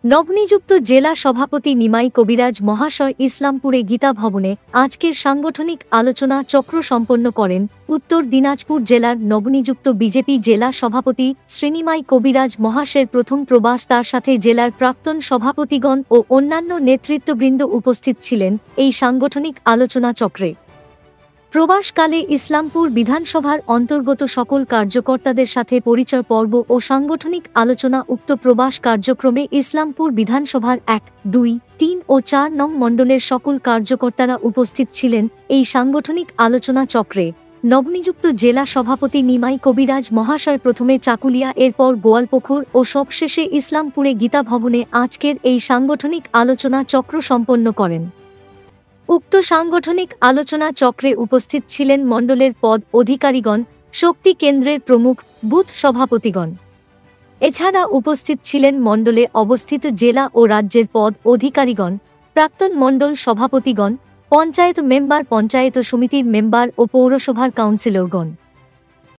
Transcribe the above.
নবনিযুক্ত জেলা সভাপতি নিমাই কবিরাজ মহাশয় ইসলামপুরে গীতা ভবনে আজকের সাংগঠনিক আলোচনা চক্র সম্পন্ন করেন উত্তর দিনাজপুর জেলার নবনিযুক্ত বিজেপি জেলা সভাপতি শ্রীনিমাই কবিরাজ মহাশয়ের প্রথম প্রবাস, তার সাথে জেলার প্রাক্তন সভাপতিগণ ও অন্যান্য নেতৃত্ববৃন্দ উপস্থিত ছিলেন এই সাংগঠনিক আলোচনা চক্রে। প্রবাসকালে ইসলামপুর বিধানসভার অন্তর্গত সকল কার্যকর্তাদের সাথে পরিচয় পর্ব ও সাংগঠনিক আলোচনা। উক্ত প্রবাস কার্যক্রমে ইসলামপুর বিধানসভার 1, 2, 3 ও 4 নং মণ্ডলের সকল কার্যকর্তারা উপস্থিত ছিলেন এই সাংগঠনিক আলোচনা চক্রে। নবনিযুক্ত জেলা সভাপতি নিমাই কবিরাজ মহাশয় প্রথমে চাকুলিয়া, এরপর গোয়ালপুকুর ও সবশেষে ইসলামপুরে গীতা ভবনে আজকের এই সাংগঠনিক আলোচনা চক্র সম্পন্ন করেন। উক্ত সাংগঠনিক আলোচনা চক্রে উপস্থিত ছিলেন মণ্ডলের পদ অধিকারীগণ, শক্তি কেন্দ্রের প্রমুখ, বুথ সভাপতিগণ। এছাড়া উপস্থিত ছিলেন মণ্ডলে অবস্থিত জেলা ও রাজ্যের পদ অধিকারীগণ, প্রাক্তন মণ্ডল সভাপতিগণ, পঞ্চায়েত মেম্বার, পঞ্চায়েত সমিতির মেম্বার ও পৌরসভার কাউন্সিলরগণ।